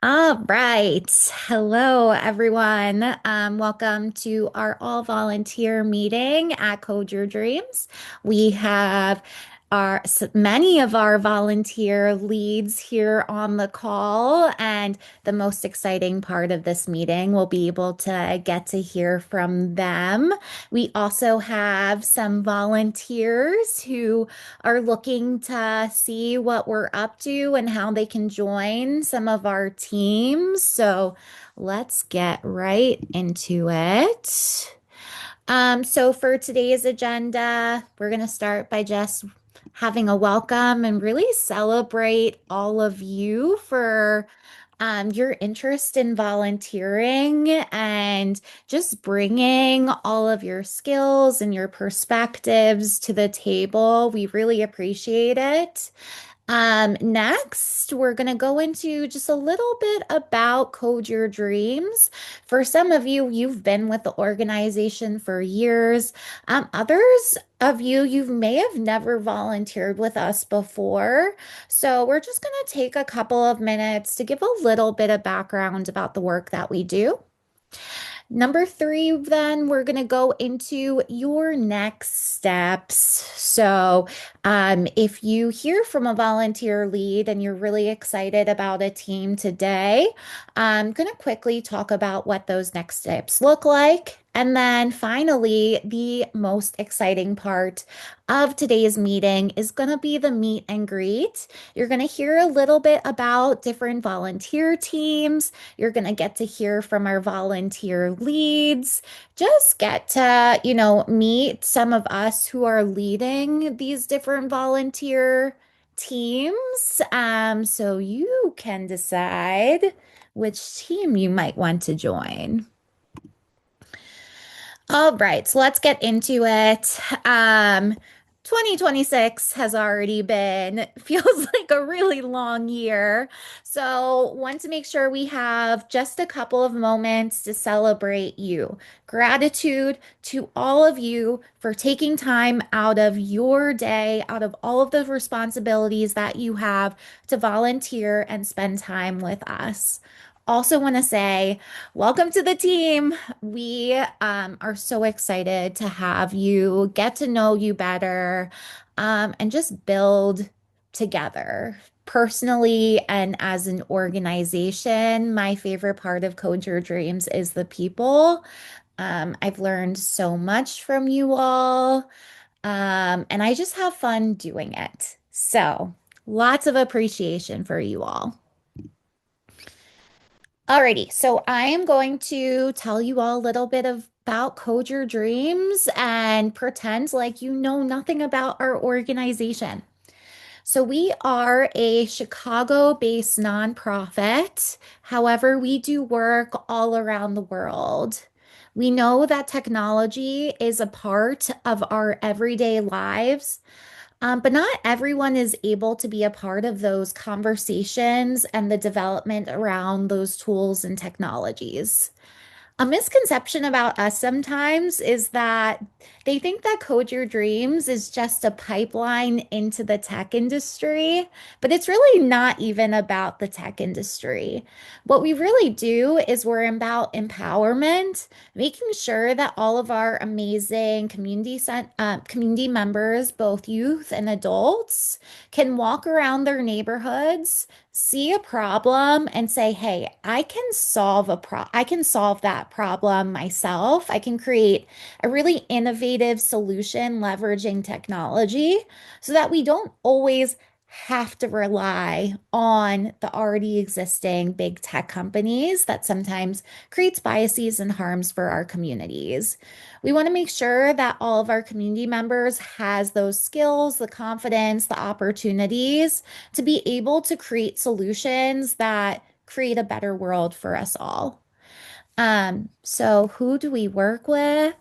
All right. Hello, everyone. Welcome to our all volunteer meeting at Code Your Dreams. We have many of our volunteer leads here on the call, and the most exciting part of this meeting, we'll be able to get to hear from them. We also have some volunteers who are looking to see what we're up to and how they can join some of our teams. So let's get right into it. So for today's agenda, we're going to start by just having a welcome and really celebrate all of you for your interest in volunteering and just bringing all of your skills and your perspectives to the table. We really appreciate it. Next, we're going to go into just a little bit about Code Your Dreams. For some of you, you've been with the organization for years. Others of you, you may have never volunteered with us before. So we're just going to take a couple of minutes to give a little bit of background about the work that we do. Number three, then we're going to go into your next steps. So, if you hear from a volunteer lead and you're really excited about a team today, I'm going to quickly talk about what those next steps look like. And then finally, the most exciting part of today's meeting is going to be the meet and greet. You're going to hear a little bit about different volunteer teams. You're going to get to hear from our volunteer leads, just get to, meet some of us who are leading these different volunteer teams. So you can decide which team you might want to join. All right, so let's get into it. 2026 has already been, feels like a really long year. So, want to make sure we have just a couple of moments to celebrate you. Gratitude to all of you for taking time out of your day, out of all of the responsibilities that you have to volunteer and spend time with us. Also, want to say, welcome to the team. We are so excited to have you get to know you better and just build together. Personally and as an organization, my favorite part of Code Your Dreams is the people. I've learned so much from you all, and I just have fun doing it. So, lots of appreciation for you all. Alrighty, so I am going to tell you all a little bit about Code Your Dreams and pretend like you know nothing about our organization. So we are a Chicago-based nonprofit. However, we do work all around the world. We know that technology is a part of our everyday lives, but not everyone is able to be a part of those conversations and the development around those tools and technologies. A misconception about us sometimes is that they think that Code Your Dreams is just a pipeline into the tech industry, but it's really not even about the tech industry. What we really do is we're about empowerment, making sure that all of our amazing community members, both youth and adults, can walk around their neighborhoods, see a problem and say, "Hey, I can solve that problem myself. I can create a really innovative solution leveraging technology so that we don't always have to rely on the already existing big tech companies that sometimes creates biases and harms for our communities. We want to make sure that all of our community members has those skills, the confidence, the opportunities to be able to create solutions that create a better world for us all. So who do we work with?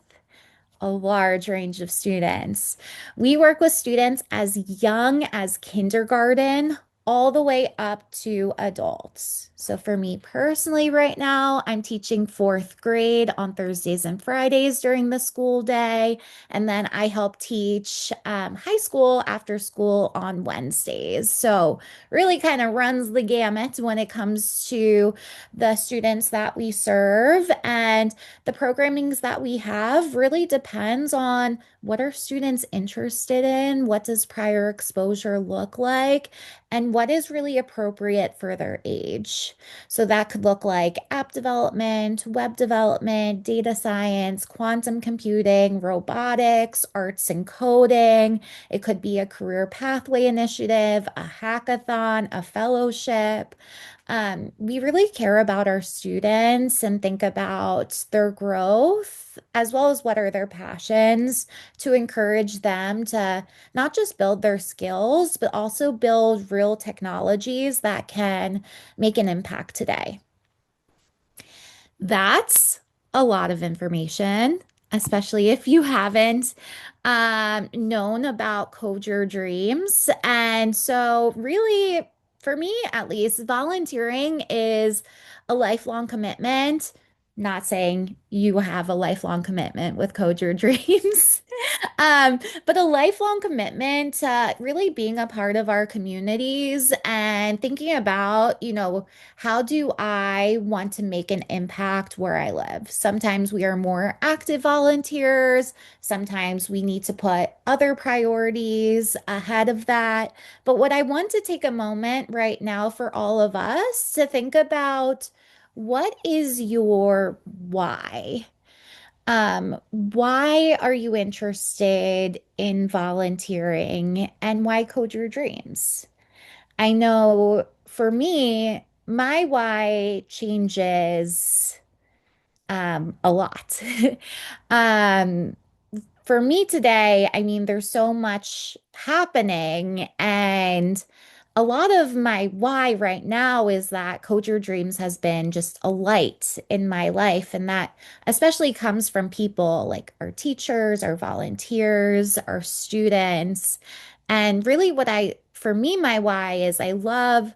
A large range of students. We work with students as young as kindergarten all the way up to adults. So for me personally, right now, I'm teaching fourth grade on Thursdays and Fridays during the school day. And then I help teach high school after school on Wednesdays. So really kind of runs the gamut when it comes to the students that we serve. And the programmings that we have really depends on what are students interested in, what does prior exposure look like, and what is really appropriate for their age. So that could look like app development, web development, data science, quantum computing, robotics, arts and coding. It could be a career pathway initiative, a hackathon, a fellowship. We really care about our students and think about their growth as well as what are their passions to encourage them to not just build their skills, but also build real technologies that can make an impact today. That's a lot of information, especially if you haven't known about Code Your Dreams. And so, really, for me at least, volunteering is a lifelong commitment. Not saying you have a lifelong commitment with Code Your Dreams. But a lifelong commitment to really being a part of our communities and thinking about, how do I want to make an impact where I live? Sometimes we are more active volunteers. Sometimes we need to put other priorities ahead of that. But what I want to take a moment right now for all of us to think about what is your why? Why are you interested in volunteering and why Code Your Dreams? I know for me, my why changes a lot. Um, for me today, I mean, there's so much happening, and a lot of my why right now is that Code Your Dreams has been just a light in my life. And that especially comes from people like our teachers, our volunteers, our students. And really, for me, my why is I love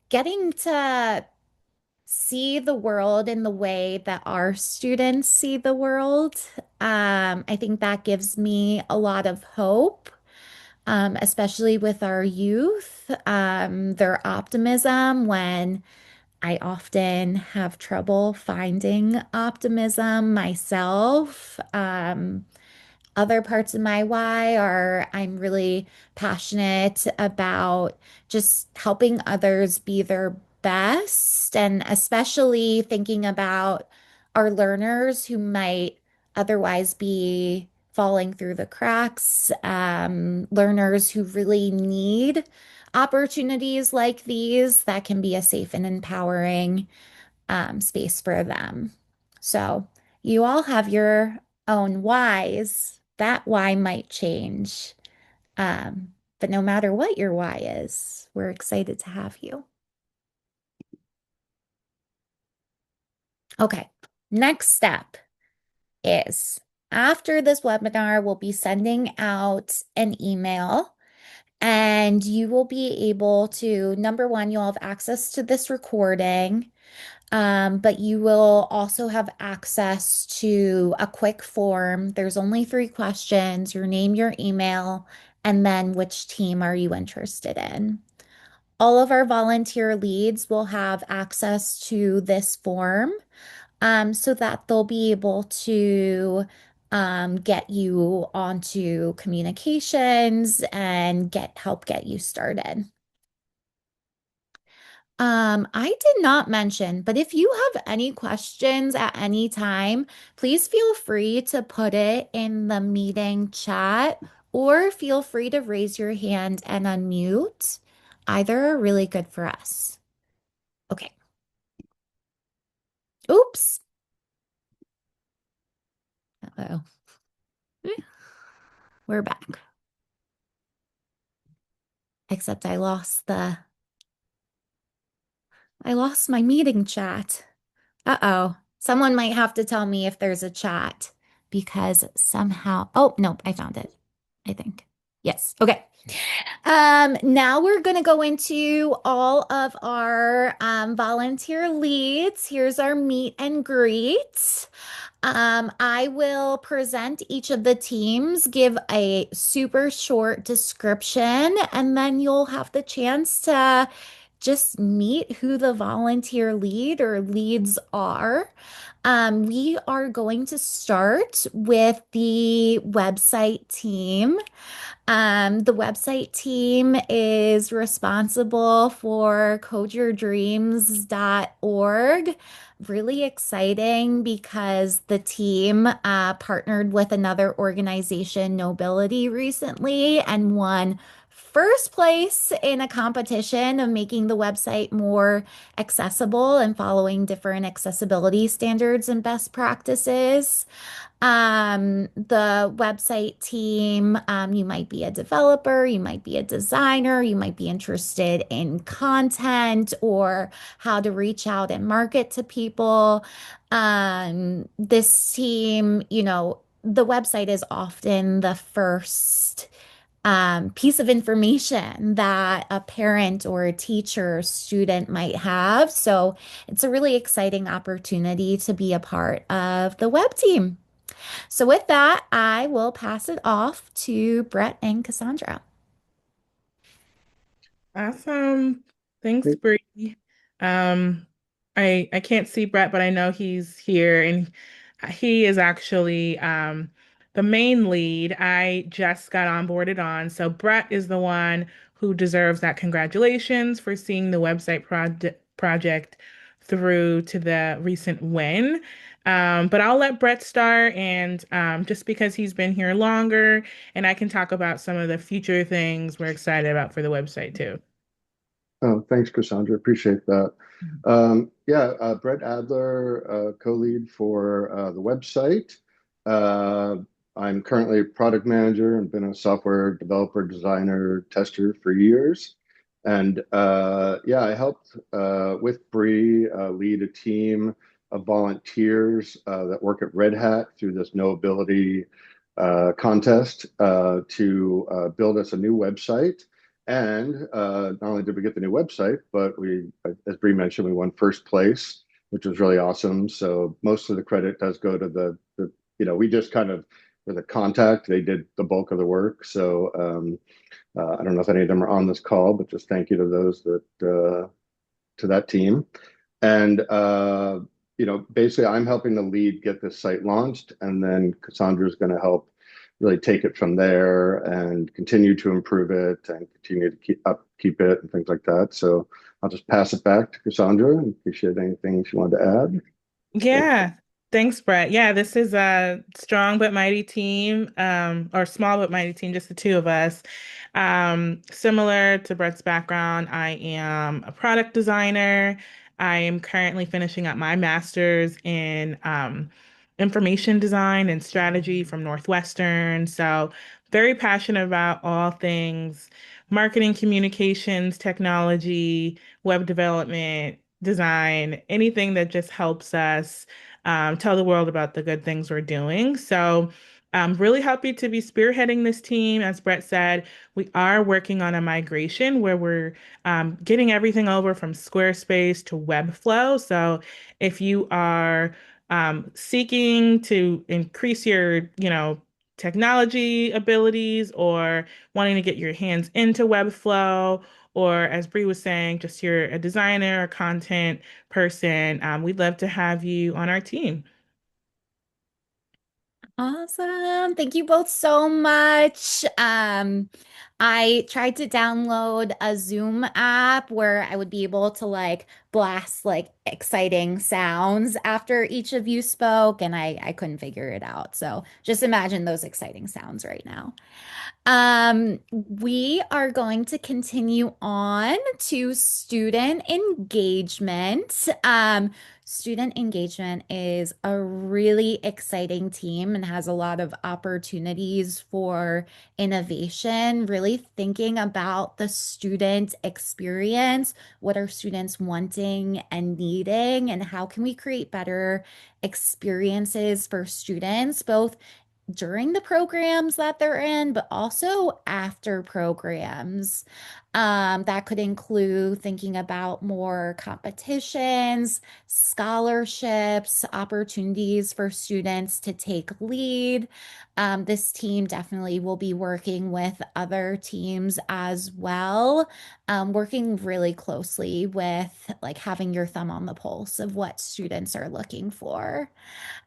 getting to see the world in the way that our students see the world. I think that gives me a lot of hope, especially with our youth, their optimism when I often have trouble finding optimism myself. Other parts of my why are I'm really passionate about just helping others be their best, and especially thinking about our learners who might otherwise be falling through the cracks, learners who really need opportunities like these that can be a safe and empowering space for them. So you all have your own whys. That why might change. But no matter what your why is, we're excited to have you. Okay, next step is after this webinar, we'll be sending out an email and you will be able to, number one, you'll have access to this recording. But you will also have access to a quick form. There's only 3 questions, your name, your email, and then which team are you interested in. All of our volunteer leads will have access to this form, so that they'll be able to get you onto communications and help get you started. I did not mention, but if you have any questions at any time, please feel free to put it in the meeting chat or feel free to raise your hand and unmute. Either are really good for us. Okay. Oops. Uh-oh. We're back. Except I lost my meeting chat. Uh-oh. Someone might have to tell me if there's a chat because somehow, oh, nope, I found it, I think. Yes. Okay. Now we're going to go into all of our volunteer leads. Here's our meet and greet. I will present each of the teams, give a super short description, and then you'll have the chance to just meet who the volunteer lead or leads are. We are going to start with the website team. The website team is responsible for codeyourdreams.org. Really exciting because the team partnered with another organization, Nobility, recently and won first place in a competition of making the website more accessible and following different accessibility standards and best practices. The website team, you might be a developer, you might be a designer, you might be interested in content or how to reach out and market to people. This team, the website is often the first piece of information that a parent or a teacher or student might have. So it's a really exciting opportunity to be a part of the web team. So with that, I will pass it off to Brett and Cassandra. Awesome. Thanks, Hey, Bree. Um, I can't see Brett, but I know he's here, and he is actually the main lead. I just got onboarded on, so Brett is the one who deserves that congratulations for seeing the website project through to the recent win. But I'll let Brett start, and just because he's been here longer, and I can talk about some of the future things we're excited about for the website too. oh, thanks, Cassandra. Appreciate that. Yeah, Brett Adler, co-lead for the website. Uh, I'm currently a product manager and been a software developer, designer, tester for years. And yeah, I helped with Bree lead a team of volunteers that work at Red Hat through this Knowability contest to build us a new website. And not only did we get the new website, but as Bree mentioned, we won first place, which was really awesome. So most of the credit does go to we just kind of were the contact. They did the bulk of the work. So I don't know if any of them are on this call, but just thank you to those to that team. And basically, I'm helping the lead get this site launched, and then Cassandra is going to help really take it from there and continue to improve it and continue to keep it and things like that. So I'll just pass it back to Cassandra in case she had anything she wanted to add. Thanks. Yeah. Thanks, Brett. Yeah, this is a strong but mighty team, or small but mighty team, just the two of us. Similar to Brett's background, I am a product designer. I am currently finishing up my master's in information design and strategy from Northwestern. So, very passionate about all things marketing, communications, technology, web development, design, anything that just helps us tell the world about the good things we're doing. So I'm really happy to be spearheading this team. As Brett said, we are working on a migration where we're getting everything over from Squarespace to Webflow. So if you are seeking to increase your, technology abilities or wanting to get your hands into Webflow, or as Bree was saying, just you're a designer or content person, we'd love to have you on our team. Awesome. Thank you both so much. I tried to download a Zoom app where I would be able to like blast like exciting sounds after each of you spoke, and I couldn't figure it out. So just imagine those exciting sounds right now. We are going to continue on to student engagement. Student engagement is a really exciting team and has a lot of opportunities for innovation, really thinking about the student experience. What are students wanting and needing, and how can we create better experiences for students, both during the programs that they're in, but also after programs. That could include thinking about more competitions, scholarships, opportunities for students to take lead. This team definitely will be working with other teams as well, working really closely with like having your thumb on the pulse of what students are looking for.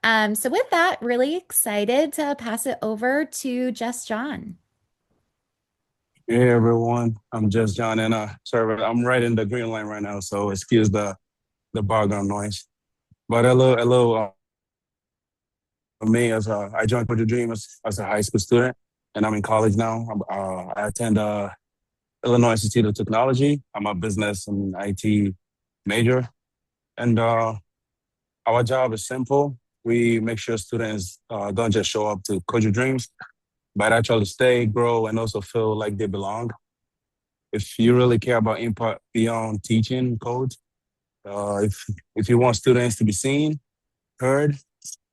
So with that, really excited to pass it over to Just John. Hey everyone, I'm just John, and sorry, I'm right in the green line right now, so excuse the background noise. But hello, me as I joined Project Dream as a high school student, and I'm in college now. I attend Illinois Institute of Technology. I'm a business and IT major, and our job is simple. We make sure students don't just show up to Project Dreams, but actually stay, grow, and also feel like they belong. If you really care about impact beyond teaching code, if you want students to be seen, heard,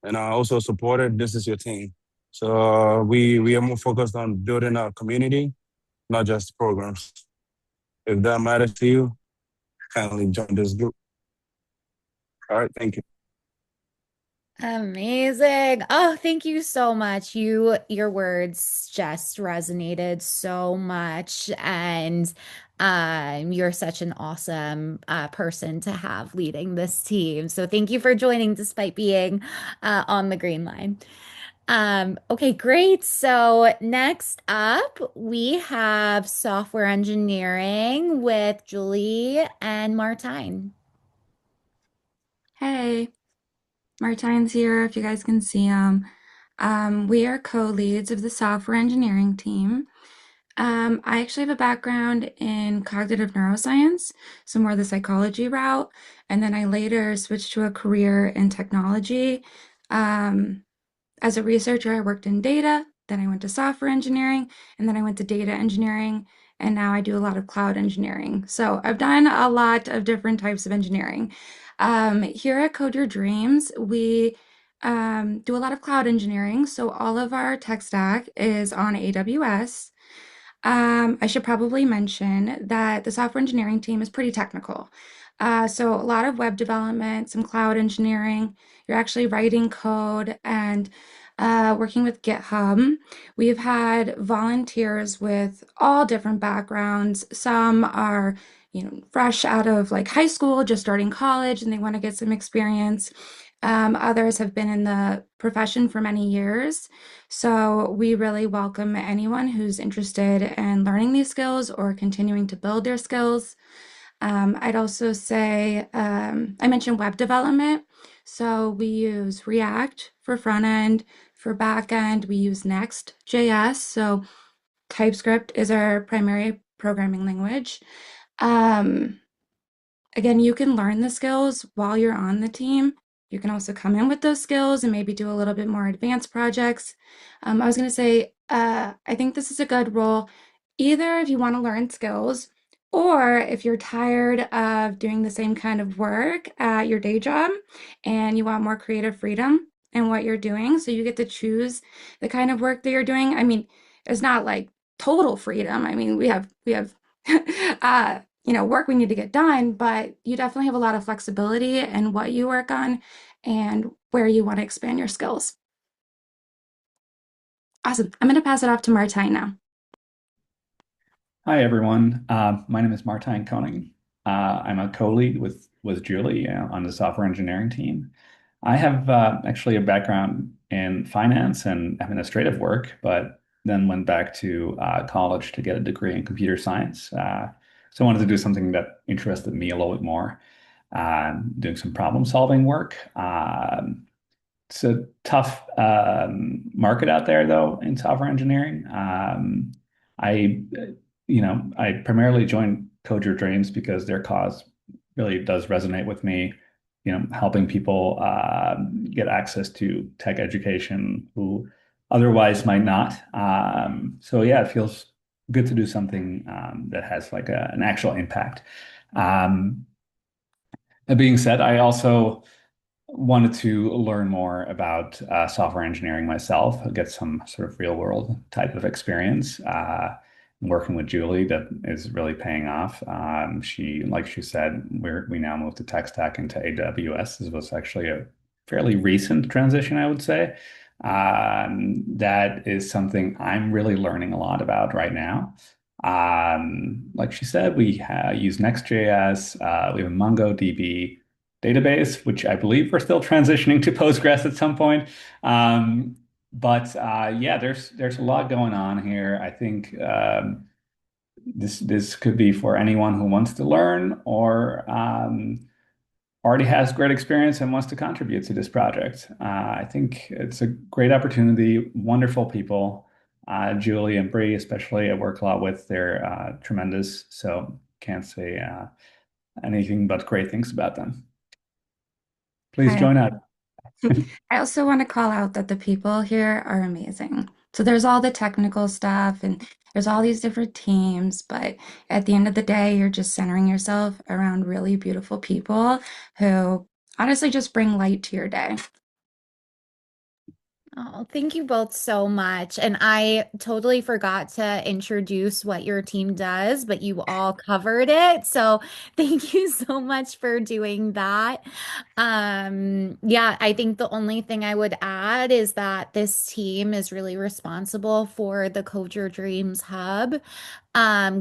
and also supported, this is your team. So we are more focused on building our community, not just programs. If that matters to you, kindly join this group. All right, thank you. Amazing. Oh, thank you so much. Your words just resonated so much. And you're such an awesome person to have leading this team. So thank you for joining despite being on the green line. Okay, great. So next up, we have software engineering with Julie and Martine. Hey, Martine's here, if you guys can see him. We are co-leads of the software engineering team. I actually have a background in cognitive neuroscience, so more the psychology route, and then I later switched to a career in technology. Um, as a researcher, I worked in data, then I went to software engineering, and then I went to data engineering, and now I do a lot of cloud engineering. So I've done a lot of different types of engineering. Here at Code Your Dreams, we do a lot of cloud engineering. So all of our tech stack is on AWS. I should probably mention that the software engineering team is pretty technical. So a lot of web development, some cloud engineering. You're actually writing code and working with GitHub. We've had volunteers with all different backgrounds. Some are, fresh out of like high school, just starting college, and they want to get some experience. Others have been in the profession for many years. So we really welcome anyone who's interested in learning these skills or continuing to build their skills. I'd also say I mentioned web development. So we use React for front end. For back end, we use Next.js. So TypeScript is our primary programming language. Um, Again, you can learn the skills while you're on the team. You can also come in with those skills and maybe do a little bit more advanced projects. I was going to say, I think this is a good role, either if you want to learn skills or if you're tired of doing the same kind of work at your day job and you want more creative freedom in what you're doing. So you get to choose the kind of work that you're doing. I mean, it's not like total freedom. I mean, we have work we need to get done, but you definitely have a lot of flexibility in what you work on and where you want to expand your skills. Awesome. I'm going to pass it off to Martine now. Hi, everyone. My name is Martine Koning. I'm a co-lead with Julie on the software engineering team. I have actually a background in finance and administrative work, but then went back to college to get a degree in computer science. So I wanted to do something that interested me a little bit more, doing some problem solving work. It's a tough market out there, though, in software engineering. I, I primarily joined Code Your Dreams because their cause really does resonate with me. Helping people get access to tech education who otherwise might not. So yeah, it feels good to do something that has like an actual impact. That being said, I also wanted to learn more about software engineering myself, get some sort of real world type of experience. Working with Julie, that is really paying off. Like she said, we now moved the tech stack into AWS. This was actually a fairly recent transition, I would say. That is something I'm really learning a lot about right now. Like she said, we use Next.js. We have a MongoDB database, which I believe we're still transitioning to Postgres at some point. But yeah, there's a lot going on here. I think this could be for anyone who wants to learn or already has great experience and wants to contribute to this project. I think it's a great opportunity. Wonderful people. Julie and Bree, especially, I work a lot with. They're tremendous. So can't say anything but great things about them. Please I, join us. I also want to call out that the people here are amazing. So there's all the technical stuff and there's all these different teams, but at the end of the day, you're just centering yourself around really beautiful people who honestly just bring light to your day. Oh, thank you both so much. And I totally forgot to introduce what your team does, but you all covered it. So thank you so much for doing that. Yeah, I think the only thing I would add is that this team is really responsible for the Code Your Dreams Hub,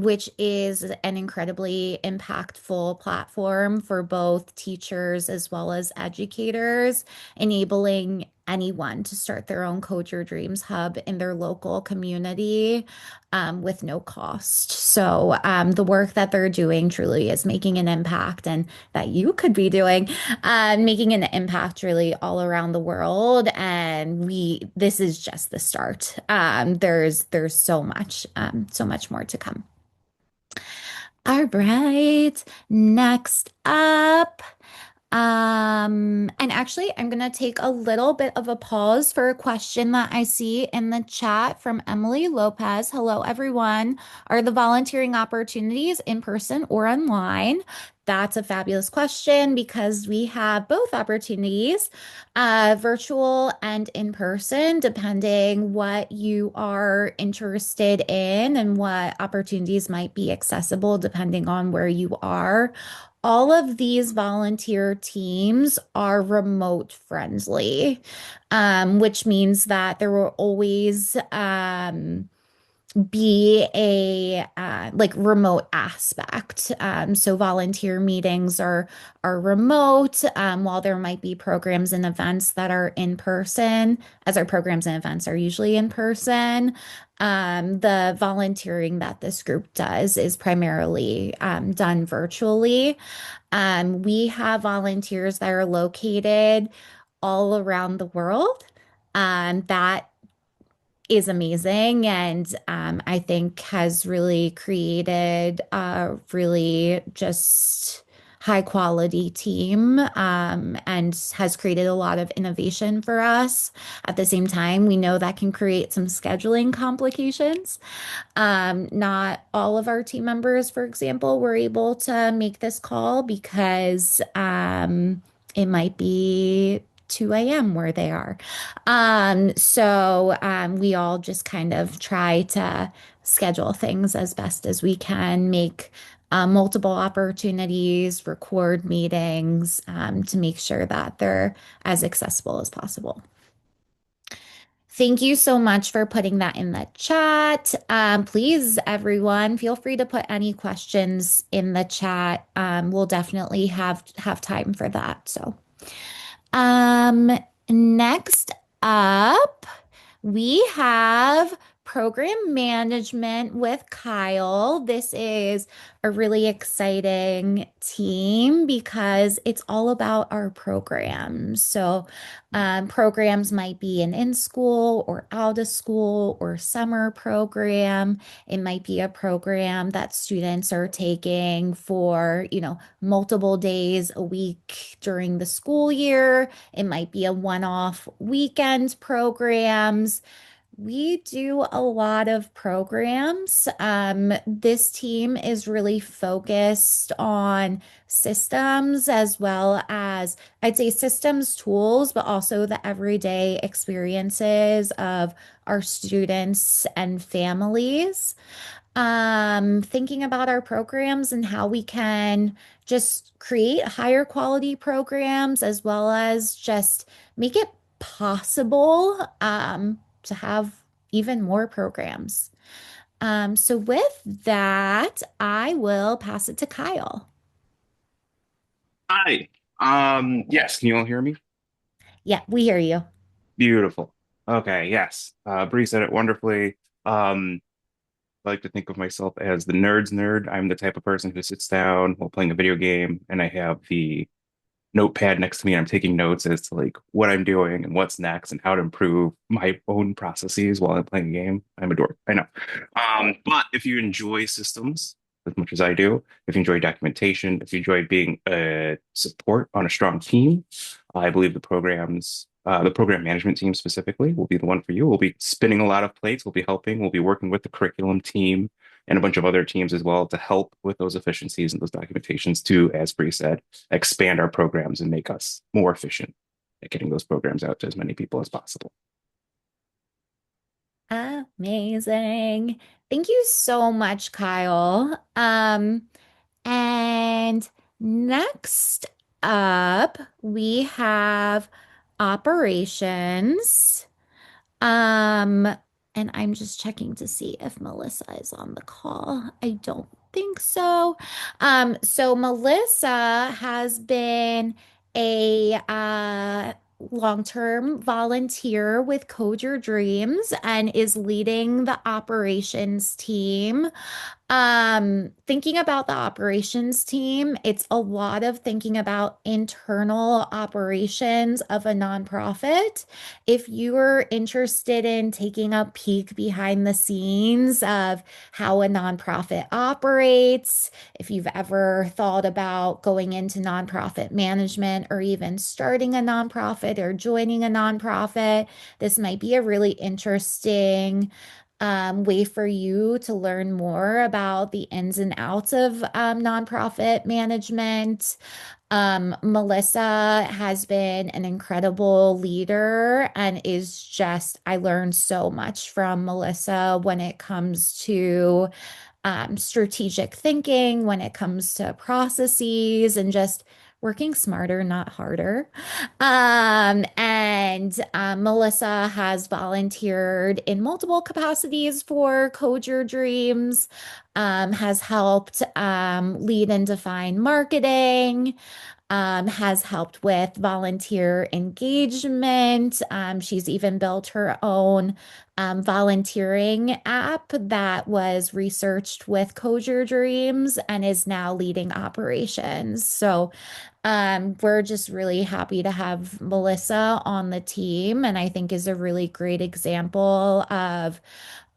which is an incredibly impactful platform for both teachers as well as educators, enabling anyone to start their own Code Your Dreams hub in their local community with no cost. So the work that they're doing truly is making an impact, and that you could be doing, making an impact really all around the world. And this is just the start. There's so much more to come. All right, next up. And actually, I'm going to take a little bit of a pause for a question that I see in the chat from Emily Lopez. Hello, everyone. Are the volunteering opportunities in person or online? That's a fabulous question because we have both opportunities, virtual and in person, depending what you are interested in and what opportunities might be accessible depending on where you are. All of these volunteer teams are remote friendly, which means that there will always be a like remote aspect. So volunteer meetings are remote, while there might be programs and events that are in person, as our programs and events are usually in person. The volunteering that this group does is primarily done virtually. We have volunteers that are located all around the world. That is amazing, and I think has really created a really just high quality team, and has created a lot of innovation for us. At the same time, we know that can create some scheduling complications. Not all of our team members, for example, were able to make this call because it might be 2 a.m. where they are. So we all just kind of try to schedule things as best as we can, make multiple opportunities, record meetings, to make sure that they're as accessible as possible. Thank you so much for putting that in the chat. Please, everyone, feel free to put any questions in the chat. We'll definitely have time for that. So, next up, we have program management with Kyle. This is a really exciting team because it's all about our programs. So, programs might be an in-school or out-of-school or summer program. It might be a program that students are taking for, multiple days a week during the school year. It might be a one-off weekend programs. We do a lot of programs. This team is really focused on systems as well as, I'd say, systems tools, but also the everyday experiences of our students and families. Thinking about our programs and how we can just create higher quality programs as well as just make it possible to have even more programs. So with that, I will pass it to Kyle. Hi. Yes, can you all hear me? Yeah, we hear you. Beautiful. Okay, yes. Bree said it wonderfully. I like to think of myself as the nerd's nerd. I'm the type of person who sits down while playing a video game and I have the notepad next to me and I'm taking notes as to like what I'm doing and what's next and how to improve my own processes while I'm playing a game. I'm a dork, I know. But if you enjoy systems as much as I do, if you enjoy documentation, if you enjoy being a support on a strong team, I believe the program management team specifically will be the one for you. We'll be spinning a lot of plates. We'll be helping. We'll be working with the curriculum team and a bunch of other teams as well to help with those efficiencies and those documentations to, as Bree said, expand our programs and make us more efficient at getting those programs out to as many people as possible. Amazing. Thank you so much, Kyle. And next up, we have operations. Um, and I'm just checking to see if Melissa is on the call. I don't think so. So Melissa has been a long-term volunteer with Code Your Dreams and is leading the operations team. Thinking about the operations team, it's a lot of thinking about internal operations of a nonprofit. If you're interested in taking a peek behind the scenes of how a nonprofit operates, if you've ever thought about going into nonprofit management or even starting a nonprofit or joining a nonprofit, this might be a really interesting way for you to learn more about the ins and outs of nonprofit management. Melissa has been an incredible leader and is just, I learned so much from Melissa when it comes to strategic thinking, when it comes to processes and just working smarter, not harder. Melissa has volunteered in multiple capacities for Code Your Dreams, has helped lead and define marketing, has helped with volunteer engagement. She's even built her own volunteering app that was researched with Code Your Dreams and is now leading operations. So we're just really happy to have Melissa on the team, and I think is a really great example of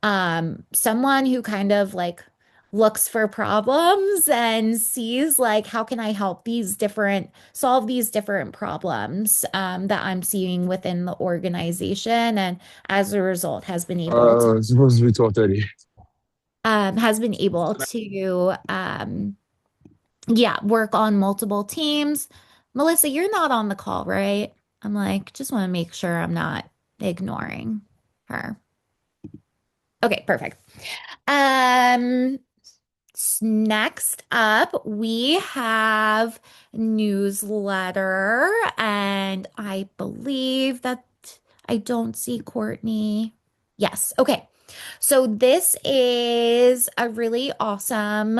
someone who kind of like looks for problems and sees like how can I help solve these different problems that I'm seeing within the organization, and as a result It's supposed to be 12:30. has been able to yeah, work on multiple teams. Melissa, you're not on the call, right? I'm like, just want to make sure I'm not ignoring her. Okay, perfect. Um, Next up, we have newsletter, and I believe that I don't see Courtney. Yes, okay. So this is a really awesome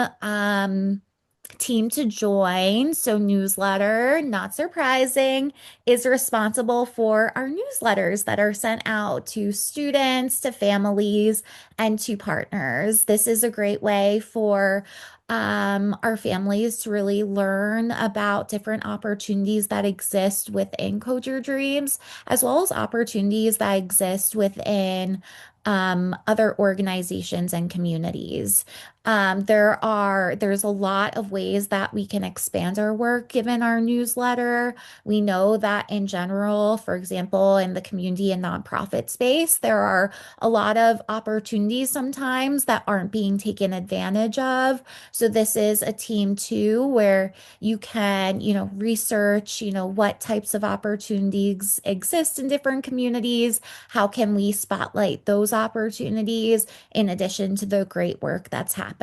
team to join. So, newsletter, not surprising, is responsible for our newsletters that are sent out to students, to families, and to partners. This is a great way for our families to really learn about different opportunities that exist within Code Your Dreams, as well as opportunities that exist within other organizations and communities. There's a lot of ways that we can expand our work given our newsletter. We know that in general, for example, in the community and nonprofit space, there are a lot of opportunities sometimes that aren't being taken advantage of. So this is a team too where you can, research, what types of opportunities exist in different communities. How can we spotlight those opportunities in addition to the great work that's happening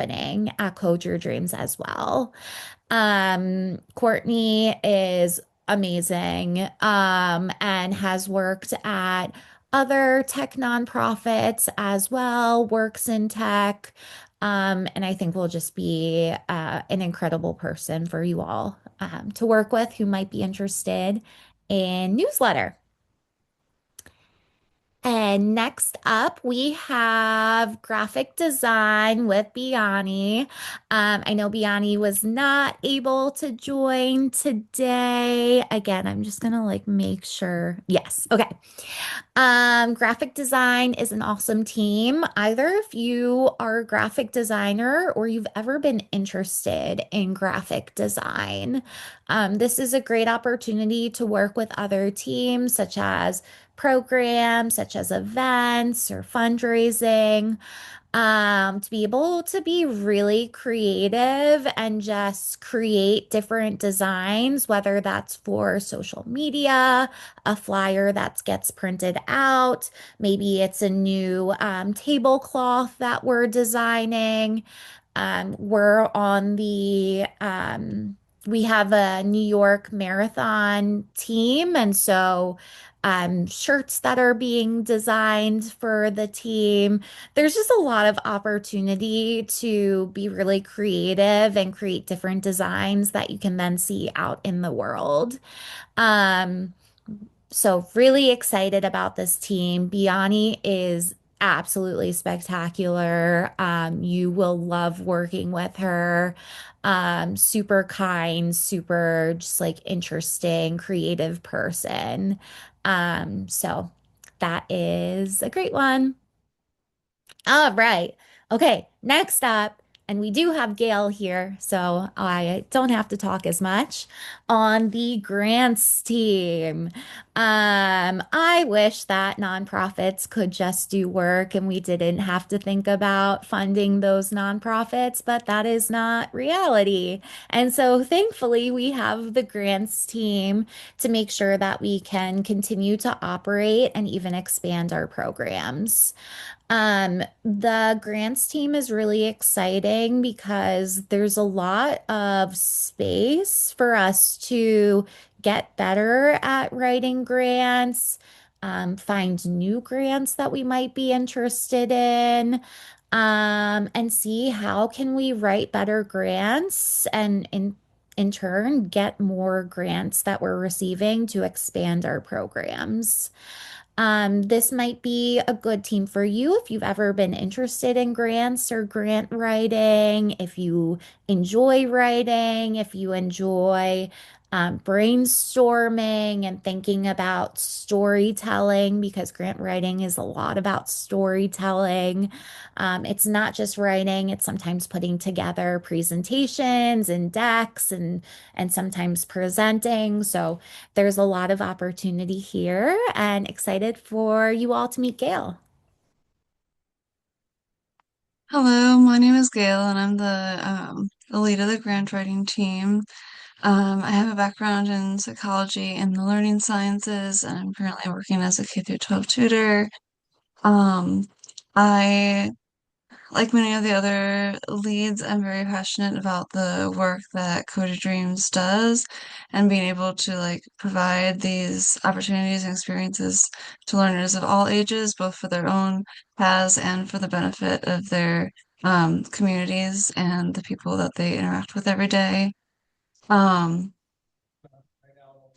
at Code Your Dreams as well? Courtney is amazing, and has worked at other tech nonprofits as well, works in tech, and I think will just be an incredible person for you all to work with who might be interested in newsletter. And next up, we have graphic design with Biani. I know Biani was not able to join today. Again, I'm just gonna like make sure. Yes, okay. Graphic design is an awesome team. Either if you are a graphic designer or you've ever been interested in graphic design, this is a great opportunity to work with other teams, such as programs, such as events or fundraising, to be able to be really creative and just create different designs, whether that's for social media, a flyer that gets printed out, maybe it's a new tablecloth that we're designing. We're on we have a New York Marathon team, and so shirts that are being designed for the team. There's just a lot of opportunity to be really creative and create different designs that you can then see out in the world. Um, so really excited about this team. Biani is absolutely spectacular. You will love working with her. Super kind, super just like interesting, creative person. So that is a great one. All right. Okay, next up, and we do have Gail here, so I don't have to talk as much on the grants team. I wish that nonprofits could just do work and we didn't have to think about funding those nonprofits, but that is not reality. And so thankfully, we have the grants team to make sure that we can continue to operate and even expand our programs. The grants team is really exciting because there's a lot of space for us to get better at writing grants, find new grants that we might be interested in, and see how can we write better grants and in turn get more grants that we're receiving to expand our programs. This might be a good team for you if you've ever been interested in grants or grant writing, if you enjoy writing, if you enjoy brainstorming and thinking about storytelling, because grant writing is a lot about storytelling. It's not just writing, it's sometimes putting together presentations and decks and sometimes presenting. So there's a lot of opportunity here and excited for you all to meet Gail. Hello, my name is Gail, and I'm the lead of the grant writing team. I have a background in psychology and the learning sciences, and I'm currently working as a K through 12 tutor. Um, I, like many of the other leads, I'm very passionate about the work that Code Your Dreams does and being able to like provide these opportunities and experiences to learners of all ages, both for their own paths and for the benefit of their communities and the people that they interact with every day. Um,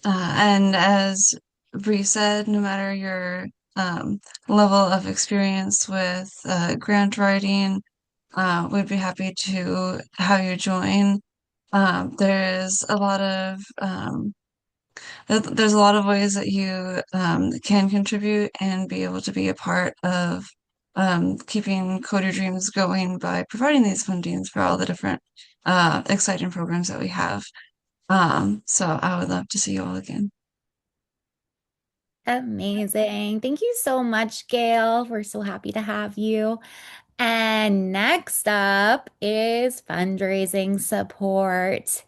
and as Bree said, no matter your level of experience with grant writing, we'd be happy to have you join. There's a lot of there's a lot of ways that you can contribute and be able to be a part of keeping Code Your Dreams going by providing these fundings for all the different exciting programs that we have. So I would love to see you all again. Amazing. Thank you so much, Gail. We're so happy to have you. And next up is fundraising support.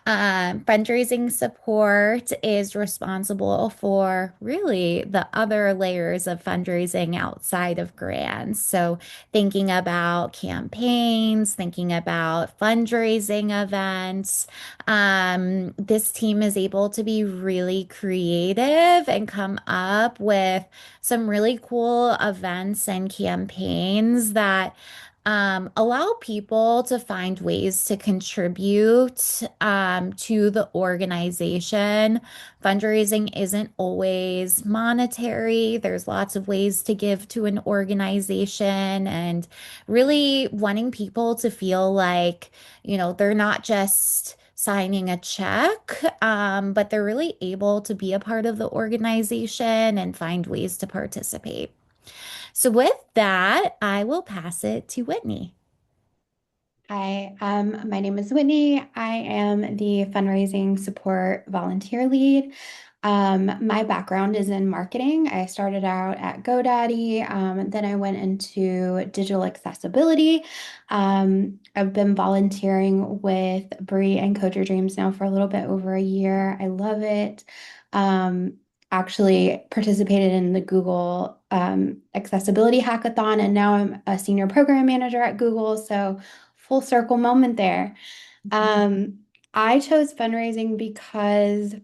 Fundraising support is responsible for really the other layers of fundraising outside of grants. So, thinking about campaigns, thinking about fundraising events. This team is able to be really creative and come up with some really cool events and campaigns that allow people to find ways to contribute to the organization. Fundraising isn't always monetary. There's lots of ways to give to an organization and really wanting people to feel like, they're not just signing a check, but they're really able to be a part of the organization and find ways to participate. So, with that, I will pass it to Whitney. Hi, my name is Whitney. I am the fundraising support volunteer lead. My background is in marketing. I started out at GoDaddy, then I went into digital accessibility. I've been volunteering with Bree and Code Your Dreams now for a little bit over a year. I love it. Actually participated in the Google Accessibility Hackathon, and now I'm a senior program manager at Google. So full circle moment there. I chose fundraising because,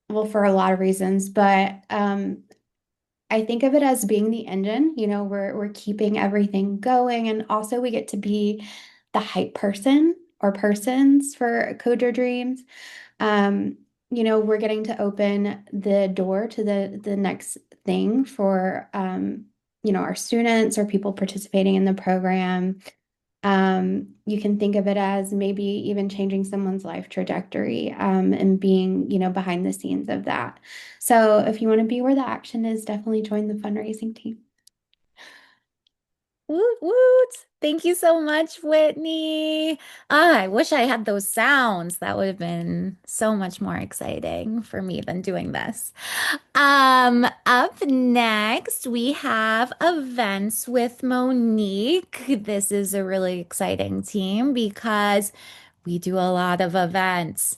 well, for a lot of reasons, but I think of it as being the engine. We're keeping everything going, and also we get to be the hype person or persons for Code Your Dreams. We're getting to open the door to the next thing for our students or people participating in the program. You can think of it as maybe even changing someone's life trajectory, and being, behind the scenes of that. So if you want to be where the action is, definitely join the fundraising team. Woot woot. Thank you so much, Whitney. I wish I had those sounds. That would have been so much more exciting for me than doing this. Up next, we have events with Monique. This is a really exciting team because we do a lot of events.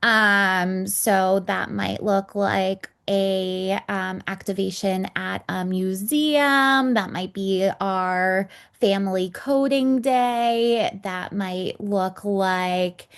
So that might look like a activation at a museum. That might be our family coding day. That might look like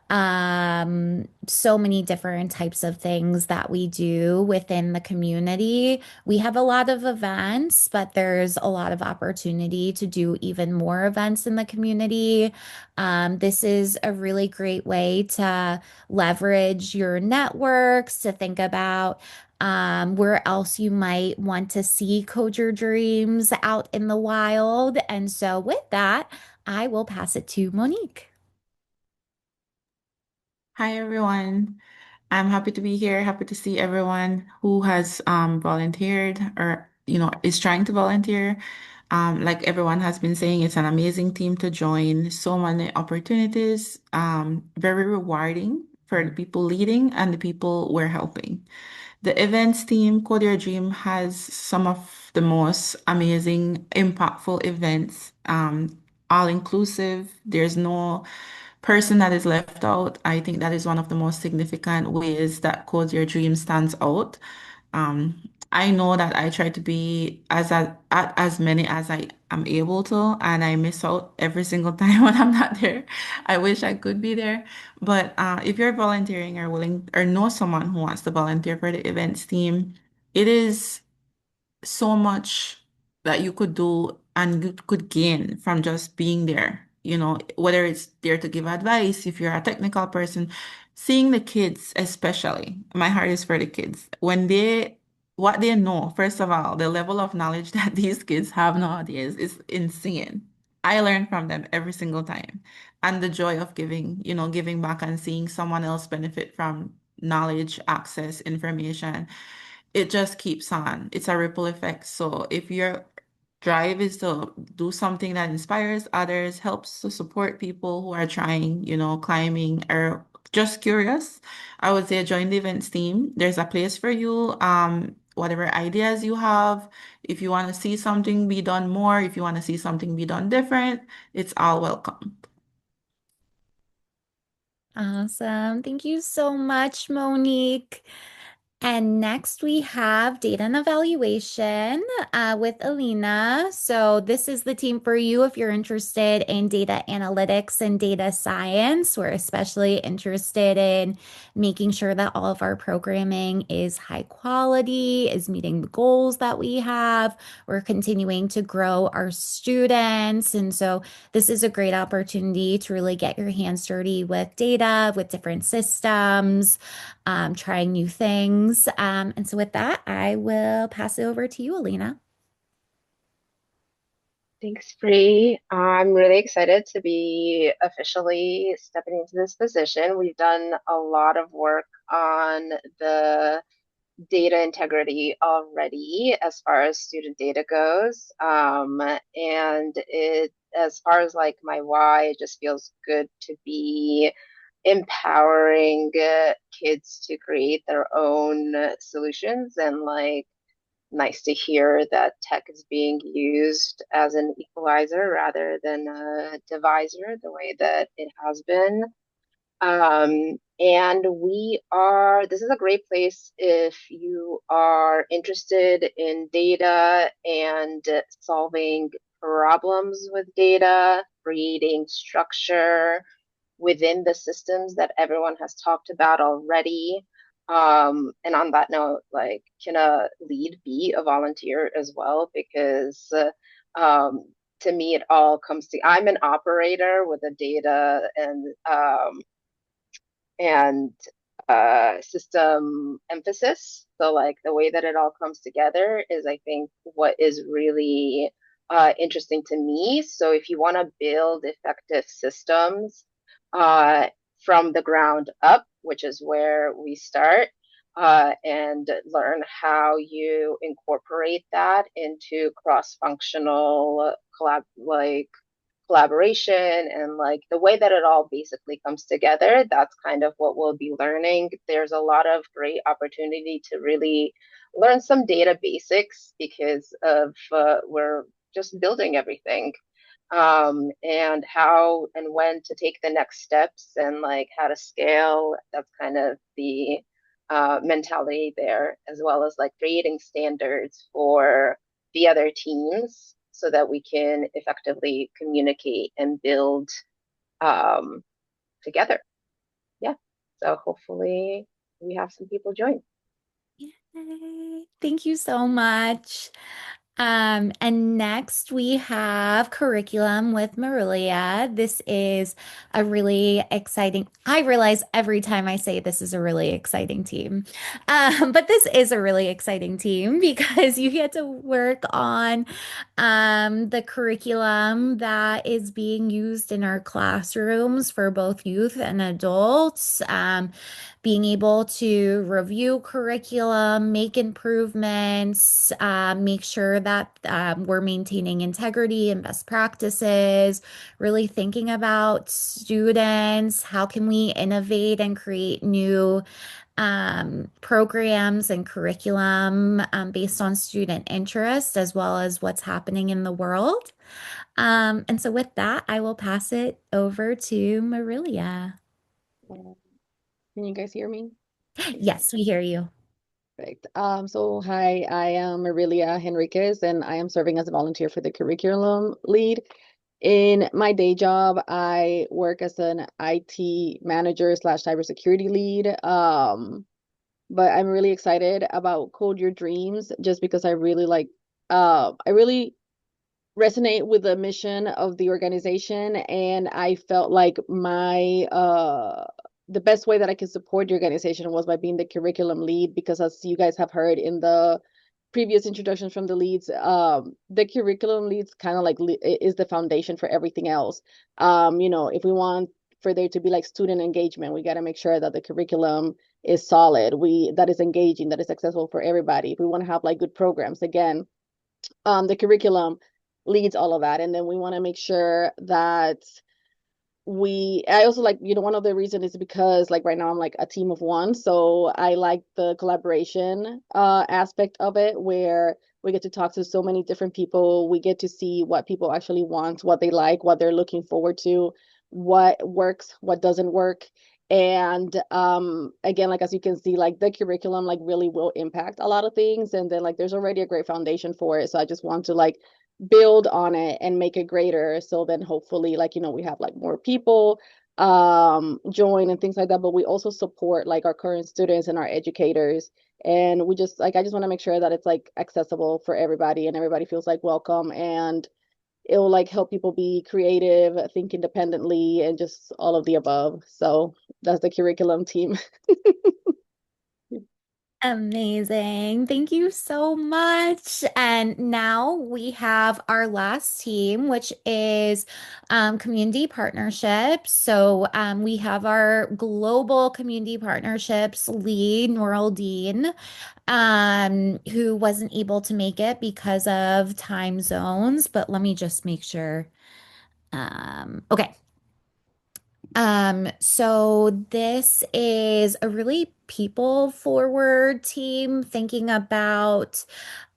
so many different types of things that we do within the community. We have a lot of events, but there's a lot of opportunity to do even more events in the community. This is a really great way to leverage your networks, to think about where else you might want to see Code Your Dreams out in the wild. And so, with that, I will pass it to Monique. Hi, everyone. I'm happy to be here. Happy to see everyone who has volunteered or, is trying to volunteer. Like everyone has been saying, it's an amazing team to join. So many opportunities, very rewarding for the people leading and the people we're helping. The events team, Code Your Dream, has some of the most amazing, impactful events, all inclusive. There's no person that is left out. I think that is one of the most significant ways that Code Your Dream stands out. I know that I try to be at as many as I am able to, and I miss out every single time when I'm not there. I wish I could be there. But if you're volunteering or willing or know someone who wants to volunteer for the events team, it is so much that you could do and you could gain from just being there. Whether it's there to give advice, if you're a technical person, seeing the kids, especially, my heart is for the kids. What they know, first of all, the level of knowledge that these kids have nowadays is insane. I learn from them every single time. And the joy of giving, giving back and seeing someone else benefit from knowledge, access, information, it just keeps on. It's a ripple effect. So if your drive is to do something that inspires others, helps to support people who are trying, climbing or just curious, I would say join the events team. There's a place for you. Whatever ideas you have, if you want to see something be done more, if you want to see something be done different, it's all welcome. Awesome. Thank you so much, Monique. And next we have data and evaluation with Alina. So this is the team for you if you're interested in data analytics and data science. We're especially interested in making sure that all of our programming is high quality, is meeting the goals that we have. We're continuing to grow our students. And so this is a great opportunity to really get your hands dirty with data, with different systems, trying new things. And so with that, I will pass it over to you, Alina. Thanks, Bree. I'm really excited to be officially stepping into this position. We've done a lot of work on the data integrity already as far as student data goes. And as far as like my why, it just feels good to be empowering kids to create their own solutions, and like nice to hear that tech is being used as an equalizer rather than a divisor the way that it has been. And this is a great place if you are interested in data and solving problems with data, creating structure within the systems that everyone has talked about already. And on that note, like, can a lead be a volunteer as well? Because to me, it all comes to, I'm an operator with a data and system emphasis. So like the way that it all comes together is, I think, what is really interesting to me. So if you want to build effective systems from the ground up, which is where we start, and learn how you incorporate that into cross-functional collaboration and like the way that it all basically comes together, that's kind of what we'll be learning. There's a lot of great opportunity to really learn some data basics because of we're just building everything, and how and when to take the next steps and like how to scale. That's kind of the mentality there, as well as like creating standards for the other teams so that we can effectively communicate and build together. Yeah. So hopefully we have some people join. Yay. Thank you so much. And next we have curriculum with Marilia. This is a really exciting, I realize every time I say this is a really exciting team. But this is a really exciting team because you get to work on the curriculum that is being used in our classrooms for both youth and adults. Being able to review curriculum, make improvements, make sure that we're maintaining integrity and best practices, really thinking about students, how can we innovate and create new programs and curriculum based on student interest as well as what's happening in the world. And so with that, I will pass it over to Marilia. Can you guys hear me? Yes, we hear you. Perfect. So hi, I am Marilia Henriquez, and I am serving as a volunteer for the curriculum lead. In my day job, I work as an IT manager slash cybersecurity lead. But I'm really excited about Code Your Dreams just because I really resonate with the mission of the organization, and I felt like the best way that I could support the organization was by being the curriculum lead, because as you guys have heard in the previous introductions from the leads, the curriculum leads kind of like is the foundation for everything else. If we want for there to be like student engagement, we got to make sure that the curriculum is solid, that is engaging, that is accessible for everybody. If we want to have like good programs, again, the curriculum leads all of that. And then we want to make sure that I also like, one of the reasons is because like right now I'm like a team of one. So I like the collaboration aspect of it, where we get to talk to so many different people. We get to see what people actually want, what they like, what they're looking forward to, what works, what doesn't work. And again, like as you can see, like the curriculum like really will impact a lot of things. And then like there's already a great foundation for it. So I just want to like build on it and make it greater, so then hopefully like we have like more people join and things like that. But we also support like our current students and our educators, and we just like I just want to make sure that it's like accessible for everybody and everybody feels like welcome, and it will like help people be creative, think independently, and just all of the above. So that's the curriculum team. Amazing. Thank you so much. And now we have our last team, which is community partnerships. So we have our global community partnerships lead, Noraldine, who wasn't able to make it because of time zones. But let me just make sure. Okay. So this is a really people forward team thinking about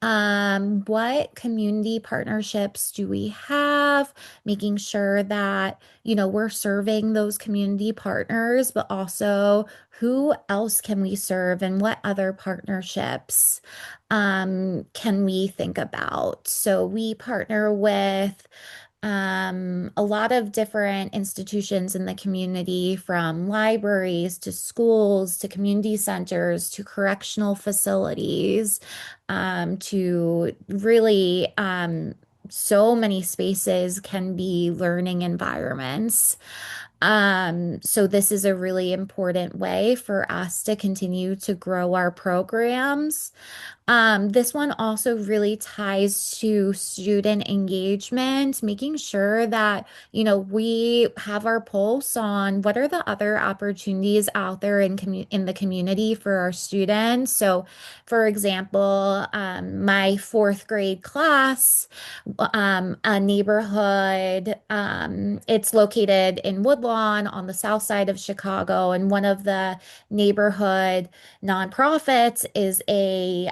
what community partnerships do we have, making sure that, we're serving those community partners, but also who else can we serve and what other partnerships can we think about. So we partner with a lot of different institutions in the community, from libraries to schools to community centers to correctional facilities, to really so many spaces can be learning environments. So this is a really important way for us to continue to grow our programs. This one also really ties to student engagement, making sure that, we have our pulse on what are the other opportunities out there in the community for our students. So, for example, my fourth grade class, a neighborhood, it's located in Woodlawn on the south side of Chicago, and one of the neighborhood nonprofits is a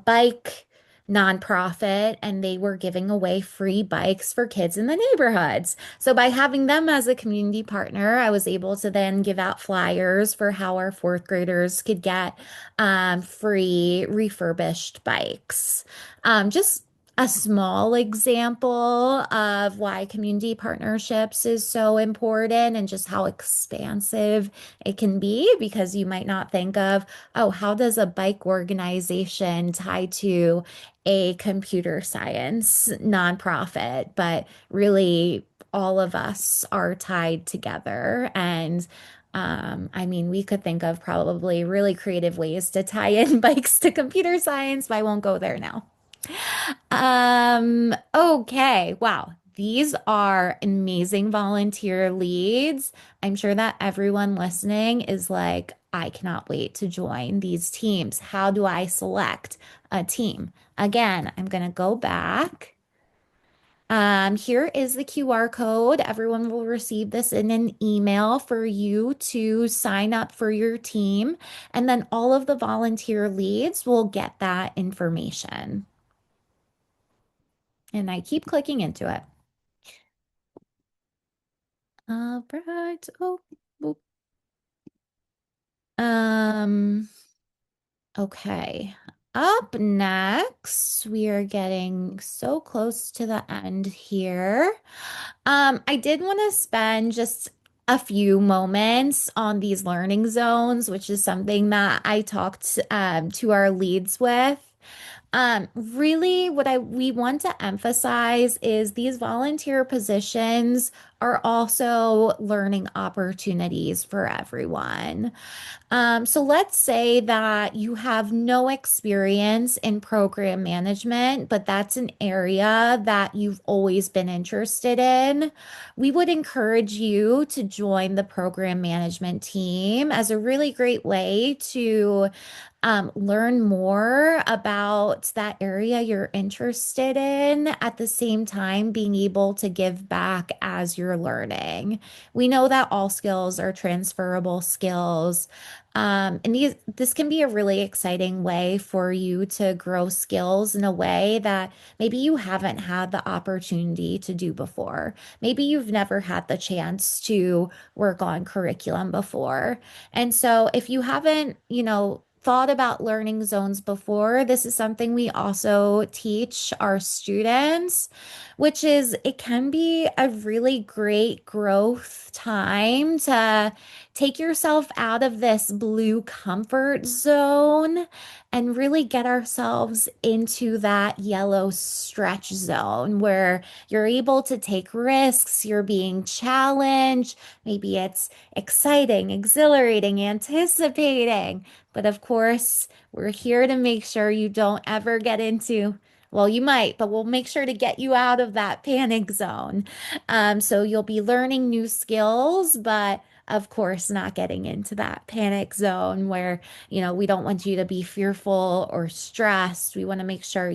bike nonprofit, and they were giving away free bikes for kids in the neighborhoods. So by having them as a community partner, I was able to then give out flyers for how our fourth graders could get free refurbished bikes. Just a small example of why community partnerships is so important and just how expansive it can be, because you might not think of, oh, how does a bike organization tie to a computer science nonprofit? But really, all of us are tied together. And I mean, we could think of probably really creative ways to tie in bikes to computer science, but I won't go there now. Okay. Wow. These are amazing volunteer leads. I'm sure that everyone listening is like, I cannot wait to join these teams. How do I select a team? Again, I'm going to go back. Here is the QR code. Everyone will receive this in an email for you to sign up for your team. And then all of the volunteer leads will get that information. And I keep clicking into it. All right. Oh, boop. Okay. Up next, we are getting so close to the end here. I did want to spend just a few moments on these learning zones, which is something that I talked to our leads with. Really, what we want to emphasize is these volunteer positions are also learning opportunities for everyone. So let's say that you have no experience in program management, but that's an area that you've always been interested in. We would encourage you to join the program management team as a really great way to learn more about that area you're interested in, at the same time being able to give back as you're learning. We know that all skills are transferable skills. This can be a really exciting way for you to grow skills in a way that maybe you haven't had the opportunity to do before. Maybe you've never had the chance to work on curriculum before. And so if you haven't, thought about learning zones before, this is something we also teach our students, which is it can be a really great growth time to take yourself out of this blue comfort zone and really get ourselves into that yellow stretch zone where you're able to take risks, you're being challenged. Maybe it's exciting, exhilarating, anticipating. But of course, we're here to make sure you don't ever get into, well, you might, but we'll make sure to get you out of that panic zone. So you'll be learning new skills, but of course, not getting into that panic zone where, we don't want you to be fearful or stressed. We want to make sure,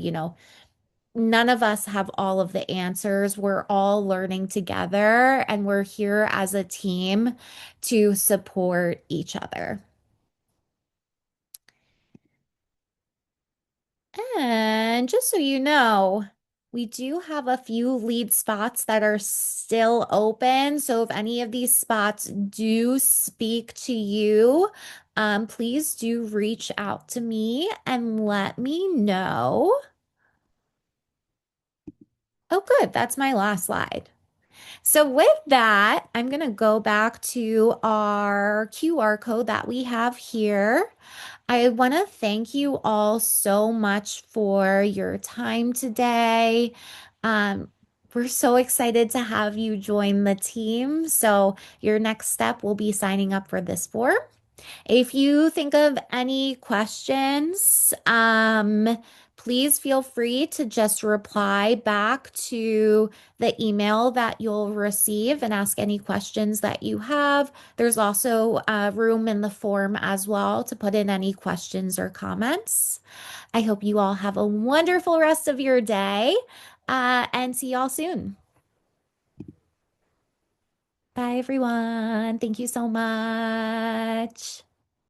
none of us have all of the answers. We're all learning together and we're here as a team to support each other. And just so you know, we do have a few lead spots that are still open. So if any of these spots do speak to you, please do reach out to me and let me know. Oh, good. That's my last slide. So with that, I'm going to go back to our QR code that we have here. I want to thank you all so much for your time today. Um, we're so excited to have you join the team. So your next step will be signing up for this form. If you think of any questions, please feel free to just reply back to the email that you'll receive and ask any questions that you have. There's also room in the form as well to put in any questions or comments. I hope you all have a wonderful rest of your day and see y'all soon. Bye, everyone. Thank you so much.